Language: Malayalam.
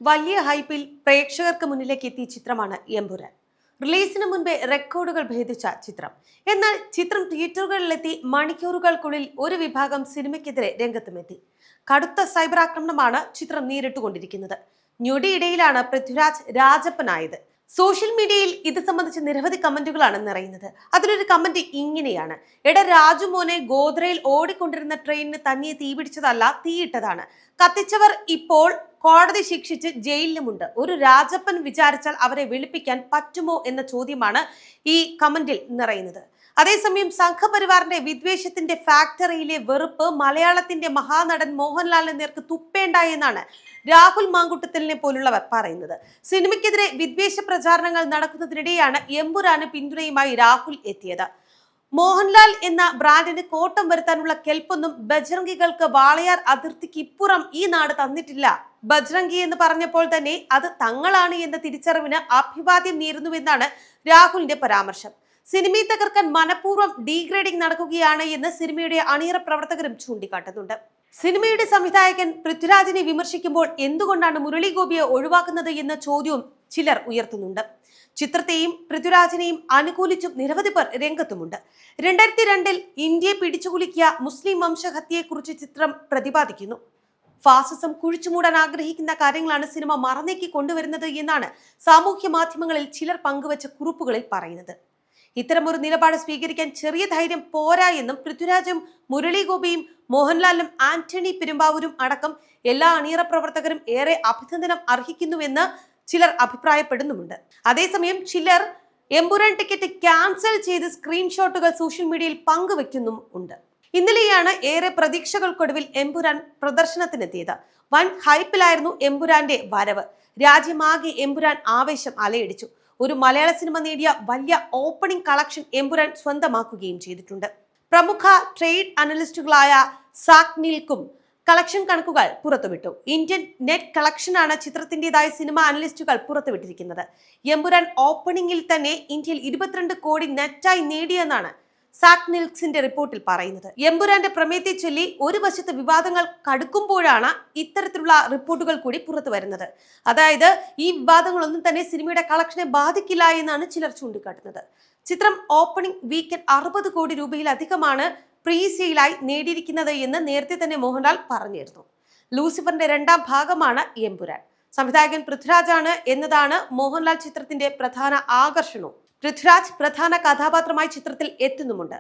വലിയ ഹൈപ്പിൽ പ്രേക്ഷകർക്ക് മുന്നിലേക്ക് എത്തിയ ചിത്രമാണ് എമ്പുരാൻ. റിലീസിന് മുൻപേ റെക്കോർഡുകൾ ഭേദിച്ച ചിത്രം. എന്നാൽ ചിത്രം തിയേറ്ററുകളിലെത്തി മണിക്കൂറുകൾക്കുള്ളിൽ ഒരു വിഭാഗം സിനിമയ്ക്കെതിരെ രംഗത്തുമെത്തി. കടുത്ത സൈബർ ആക്രമണമാണ് ചിത്രം നേരിട്ടുകൊണ്ടിരിക്കുന്നത്. ഞൊടിയിടയിലാണ് പൃഥ്വിരാജ് രാജപ്പനായത്. സോഷ്യൽ മീഡിയയിൽ ഇത് സംബന്ധിച്ച് നിരവധി കമന്റുകളാണ് നിറയുന്നത്. അതിലൊരു കമന്റ് ഇങ്ങനെയാണ്: എട രാജു മോനെ, ഗോദ്രയിൽ ഓടിക്കൊണ്ടിരുന്ന ട്രെയിനിന് തന്നെ തീപിടിച്ചതല്ല, തീയിട്ടതാണ്. കത്തിച്ചവർ ഇപ്പോൾ കോടതി ശിക്ഷിച്ച് ജയിലിലുമുണ്ട്. ഒരു രാജപ്പൻ വിചാരിച്ചാൽ അവരെ വെളുപ്പിക്കാൻ പറ്റുമോ എന്ന ചോദ്യമാണ് ഈ കമന്റിൽ നിറയുന്നത്. അതേസമയം സംഘപരിവാറിന്റെ വിദ്വേഷത്തിന്റെ ഫാക്ടറിയിലെ വെറുപ്പ് മലയാളത്തിന്റെ മഹാനടൻ മോഹൻലാലിന് നേർക്ക് തുപ്പേണ്ട എന്നാണ് രാഹുൽ മാങ്കുട്ടത്തലിനെ പോലുള്ളവർ പറയുന്നത്. സിനിമയ്ക്കെതിരെ വിദ്വേഷ പ്രചാരണങ്ങൾ നടക്കുന്നതിനിടെയാണ് എമ്പുരാന് പിന്തുണയുമായി രാഹുൽ എത്തിയത്. മോഹൻലാൽ എന്ന ബ്രാൻഡിന് കോട്ടം വരുത്താനുള്ള കെൽപ്പൊന്നും ബജ്രംഗികൾക്ക് വാളയാർ അതിർത്തിക്ക് ഇപ്പുറം ഈ നാട് തന്നിട്ടില്ല. ബജ്രംഗി എന്ന് പറഞ്ഞപ്പോൾ തന്നെ അത് തങ്ങളാണ് എന്ന തിരിച്ചറിവിന് അഭിവാദ്യം നേരുന്നുവെന്നാണ് രാഹുലിന്റെ പരാമർശം. സിനിമയെ തകർക്കാൻ മനഃപൂർവ്വം ഡീഗ്രേഡിംഗ് നടക്കുകയാണ് എന്ന് സിനിമയുടെ അണിയറ പ്രവർത്തകരും ചൂണ്ടിക്കാട്ടുന്നുണ്ട്. സിനിമയുടെ സംവിധായകൻ പൃഥ്വിരാജിനെ വിമർശിക്കുമ്പോൾ എന്തുകൊണ്ടാണ് മുരളി ഗോപിയെ ഒഴിവാക്കുന്നത് എന്ന ചോദ്യവും ചിലർ ഉയർത്തുന്നുണ്ട്. ചിത്രത്തെയും പൃഥ്വിരാജിനെയും അനുകൂലിച്ചും നിരവധി പേർ രംഗത്തുമുണ്ട്. 2002 ഇന്ത്യയെ പിടിച്ചുകുലുക്കിയ മുസ്ലിം വംശഹത്യയെക്കുറിച്ച് ചിത്രം പ്രതിപാദിക്കുന്നു. ഫാസിസം കുഴിച്ചുമൂടാൻ ആഗ്രഹിക്കുന്ന കാര്യങ്ങളാണ് സിനിമ മറന്നേക്കി കൊണ്ടുവരുന്നത് എന്നാണ് സാമൂഹ്യ മാധ്യമങ്ങളിൽ ചിലർ പങ്കുവച്ച കുറിപ്പുകളിൽ പറയുന്നത്. ഇത്തരമൊരു നിലപാട് സ്വീകരിക്കാൻ ചെറിയ ധൈര്യം പോരാ എന്നും പൃഥ്വിരാജും മുരളി ഗോപിയും മോഹൻലാലും ആന്റണി പെരുമ്പാവൂരും അടക്കം എല്ലാ അണിയറ പ്രവർത്തകരും ഏറെ അഭിനന്ദനം അർഹിക്കുന്നുവെന്ന് ചിലർ അഭിപ്രായപ്പെടുന്നുമുണ്ട്. അതേസമയം ചിലർ എമ്പുരാൻ ടിക്കറ്റ് ക്യാൻസൽ ചെയ്ത് സ്ക്രീൻഷോട്ടുകൾ സോഷ്യൽ മീഡിയയിൽ പങ്കുവെക്കുന്നും ഉണ്ട്. ഇന്നലെയാണ് ഏറെ പ്രതീക്ഷകൾക്കൊടുവിൽ എമ്പുരാൻ പ്രദർശനത്തിനെത്തിയത്. വൻ ഹൈപ്പിലായിരുന്നു എമ്പുരാന്റെ വരവ്. രാജ്യമാകെ എമ്പുരാൻ ആവേശം അലയടിച്ചു. ഒരു മലയാള സിനിമ നേടിയ വലിയ ഓപ്പണിംഗ് കളക്ഷൻ എമ്പുരാൻ സ്വന്തമാക്കുകയും ചെയ്തിട്ടുണ്ട്. പ്രമുഖ ട്രേഡ് അനലിസ്റ്റുകളായ സാക്നിൽക്കും കളക്ഷൻ കണക്കുകൾ പുറത്തുവിട്ടു. ഇന്ത്യൻ നെറ്റ് കളക്ഷനാണ് ചിത്രത്തിൻ്റെതായ സിനിമ അനലിസ്റ്റുകൾ പുറത്തുവിട്ടിരിക്കുന്നത്. എമ്പുരാൻ ഓപ്പണിംഗിൽ തന്നെ ഇന്ത്യയിൽ 22 കോടി നെറ്റായി നേടിയെന്നാണ് സാക്നിൽക്സിന്റെ റിപ്പോർട്ടിൽ പറയുന്നത്. എമ്പുരാന്റെ പ്രമേയത്തെ ചൊല്ലി ഒരു വശത്ത് വിവാദങ്ങൾ കടുക്കുമ്പോഴാണ് ഇത്തരത്തിലുള്ള റിപ്പോർട്ടുകൾ കൂടി പുറത്തു വരുന്നത്. അതായത് ഈ വിവാദങ്ങളൊന്നും തന്നെ സിനിമയുടെ കളക്ഷനെ ബാധിക്കില്ല എന്നാണ് ചിലർ ചൂണ്ടിക്കാട്ടുന്നത്. ചിത്രം ഓപ്പണിംഗ് വീക്കെൻഡ് 60 കോടി രൂപയിലധികമാണ് പ്രീ സെയിലായി നേടിയിരിക്കുന്നത് എന്ന് നേരത്തെ തന്നെ മോഹൻലാൽ പറഞ്ഞിരുന്നു. ലൂസിഫറിന്റെ 2ാം ഭാഗമാണ് എമ്പുരാൻ. സംവിധായകൻ പൃഥ്വിരാജാണ് എന്നതാണ് മോഹൻലാൽ ചിത്രത്തിന്റെ പ്രധാന ആകർഷണവും. പൃഥ്വിരാജ് പ്രധാന കഥാപാത്രമായി ചിത്രത്തിൽ എത്തുന്നുമുണ്ട്.